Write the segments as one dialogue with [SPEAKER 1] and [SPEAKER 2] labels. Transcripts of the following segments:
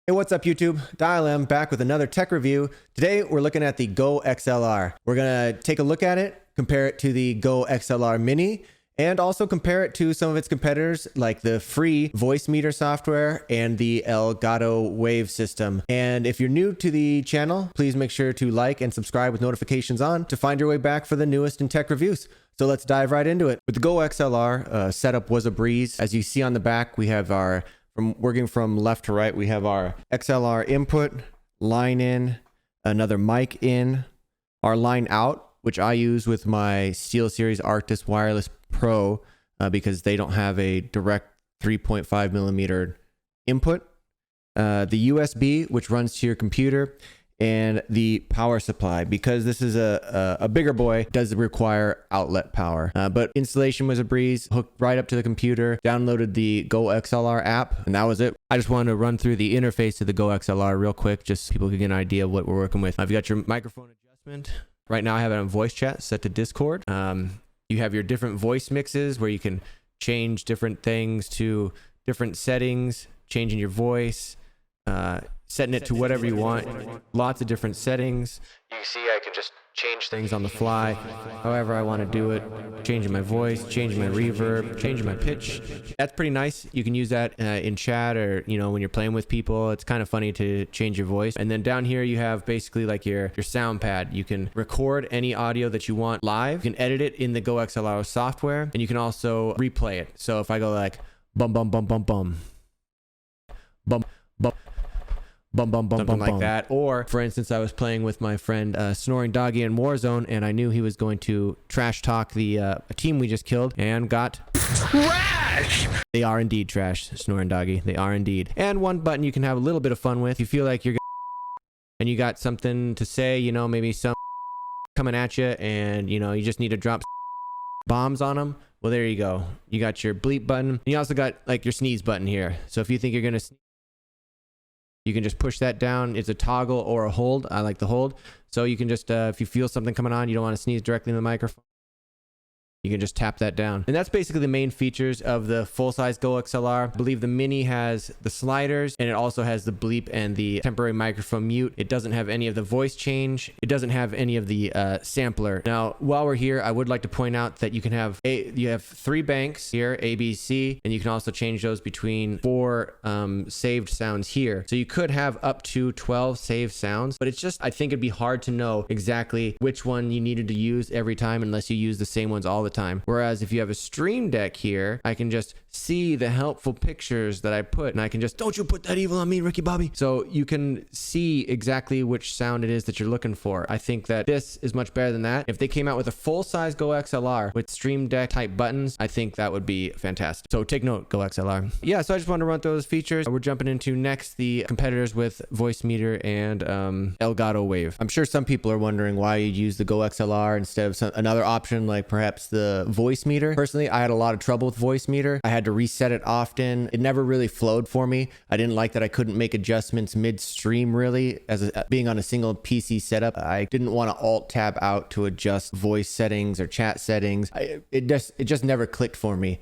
[SPEAKER 1] Hey, what's up YouTube? Dial M back with another tech review. Today we're looking at the GOXLR. We're gonna take a look at it, compare it to the GOXLR Mini, and also compare it to some of its competitors like the free voicemeeter software and the Elgato Wave system. And if you're new to the channel, please make sure to like and subscribe with notifications on to find your way back for the newest in tech reviews. So let's dive right into it. With the GOXLR, setup was a breeze. As you see on the back, we have our working from left to right, we have our XLR input, line in, another mic in, our line out, which I use with my SteelSeries Arctis Wireless Pro because they don't have a direct 3.5 millimeter input, the USB, which runs to your computer, and the power supply. Because this is a bigger boy, does require outlet power, but installation was a breeze. Hooked right up to the computer, downloaded the GOXLR app, and that was it. I just wanted to run through the interface of the GOXLR real quick, just so people can get an idea of what we're working with. You've got your microphone adjustment. Right now I have it on voice chat set to Discord. You have your different voice mixes where you can change different things to different settings, changing your voice, setting it to whatever you want. Lots of different settings. You see I can just change things on the fly however I want to do it, changing my voice, changing my reverb, changing my pitch. That's pretty nice. You can use that in chat, or when you're playing with people. It's kind of funny to change your voice. And then down here you have basically like your sound pad. You can record any audio that you want live. You can edit it in the GOXLR software, and you can also replay it. So if I go like bum bum bum bum bum bum bum bum bum bum, something like that. Or for instance, I was playing with my friend Snoring Doggy in Warzone, and I knew he was going to trash talk the a team we just killed and got trash. They are indeed trash, Snoring Doggy. They are indeed. And one button you can have a little bit of fun with. If you feel like you're and you got something to say, maybe some coming at you, and you just need to drop bombs on them. Well, there you go. You got your bleep button. And you also got like your sneeze button here. So if you think you're gonna sneeze, you can just push that down. It's a toggle or a hold. I like the hold. So you can just, if you feel something coming on, you don't want to sneeze directly in the microphone, you can just tap that down. And that's basically the main features of the full-size GOXLR. I believe the Mini has the sliders, and it also has the bleep and the temporary microphone mute. It doesn't have any of the voice change. It doesn't have any of the sampler. Now, while we're here, I would like to point out that you can have you have 3 banks here, A, B, C, and you can also change those between 4 saved sounds here. So you could have up to 12 saved sounds, but it's just, I think it'd be hard to know exactly which one you needed to use every time unless you use the same ones all the time. Whereas if you have a stream deck here, I can just see the helpful pictures that I put, and I can just, don't you put that evil on me, Ricky Bobby. So you can see exactly which sound it is that you're looking for. I think that this is much better than that. If they came out with a full-size GOXLR with stream deck type buttons, I think that would be fantastic. So take note, GOXLR. Yeah, so I just wanted to run through those features. We're jumping into next the competitors with voicemeeter and Elgato Wave. I'm sure some people are wondering why you use the GOXLR instead of another option like perhaps the voicemeeter. Personally, I had a lot of trouble with voicemeter. I had to reset it often. It never really flowed for me. I didn't like that I couldn't make adjustments midstream really. Being on a single PC setup, I didn't want to alt tab out to adjust voice settings or chat settings. It just never clicked for me.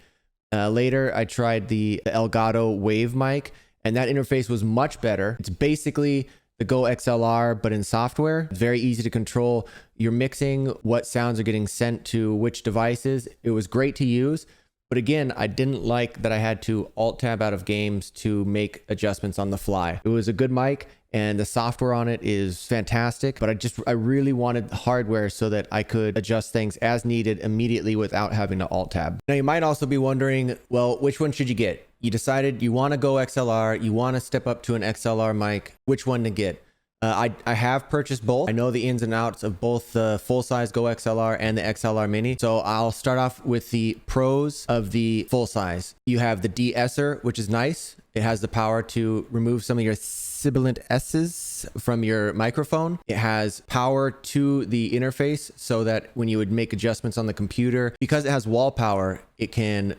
[SPEAKER 1] Later, I tried the Elgato Wave Mic, and that interface was much better. It's basically the GOXLR, but in software. It's very easy to control your mixing, what sounds are getting sent to which devices. It was great to use. But again, I didn't like that I had to alt tab out of games to make adjustments on the fly. It was a good mic, and the software on it is fantastic, but I really wanted hardware so that I could adjust things as needed immediately without having to alt tab. Now you might also be wondering, well, which one should you get? You decided you want to go XLR, you want to step up to an XLR mic, which one to get? I have purchased both. I know the ins and outs of both the full-size GOXLR and the XLR Mini. So I'll start off with the pros of the full-size. You have the de-esser, which is nice. It has the power to remove some of your sibilant S's from your microphone. It has power to the interface so that when you would make adjustments on the computer, because it has wall power, it can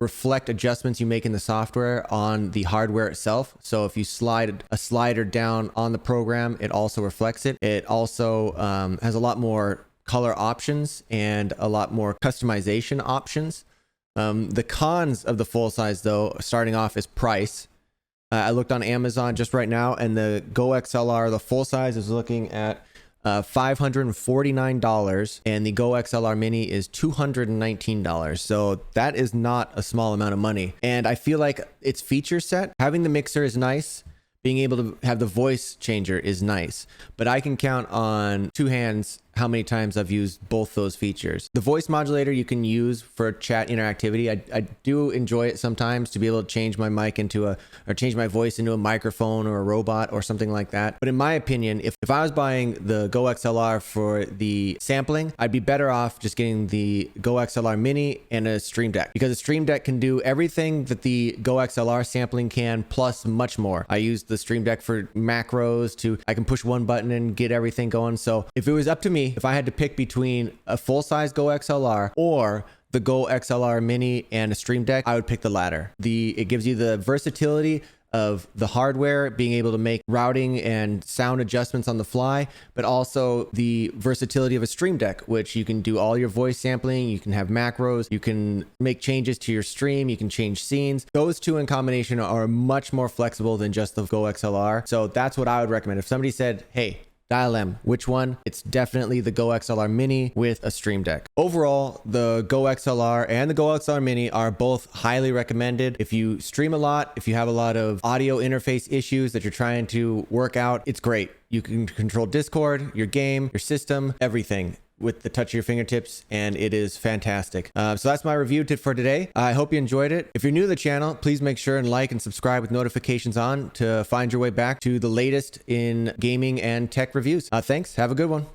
[SPEAKER 1] reflect adjustments you make in the software on the hardware itself. So if you slide a slider down on the program, it also reflects it. It also has a lot more color options and a lot more customization options. The cons of the full size though, starting off, is price. I looked on Amazon just right now, and the GOXLR, the full size, is looking at $549, and the GOXLR Mini is $219. So that is not a small amount of money. And I feel like its feature set, having the mixer is nice. Being able to have the voice changer is nice, but I can count on two hands how many times I've used both those features. The voice modulator you can use for chat interactivity. I do enjoy it sometimes to be able to change my mic or change my voice into a microphone or a robot or something like that. But in my opinion, if I was buying the GOXLR for the sampling, I'd be better off just getting the GOXLR Mini and a Stream Deck, because a Stream Deck can do everything that the GOXLR sampling can, plus much more. I use the Stream Deck for macros I can push one button and get everything going. So if it was up to me, if I had to pick between a full-size GOXLR or the GOXLR Mini and a Stream Deck, I would pick the latter. It gives you the versatility of the hardware, being able to make routing and sound adjustments on the fly, but also the versatility of a Stream Deck, which you can do all your voice sampling, you can have macros, you can make changes to your stream, you can change scenes. Those two in combination are much more flexible than just the GOXLR. So that's what I would recommend. If somebody said, hey, Dial M, which one? It's definitely the GOXLR Mini with a Stream Deck. Overall, the GOXLR and the GOXLR Mini are both highly recommended. If you stream a lot, if you have a lot of audio interface issues that you're trying to work out, it's great. You can control Discord, your game, your system, everything with the touch of your fingertips, and it is fantastic. So that's my review for today. I hope you enjoyed it. If you're new to the channel, please make sure and like and subscribe with notifications on to find your way back to the latest in gaming and tech reviews. Thanks. Have a good one.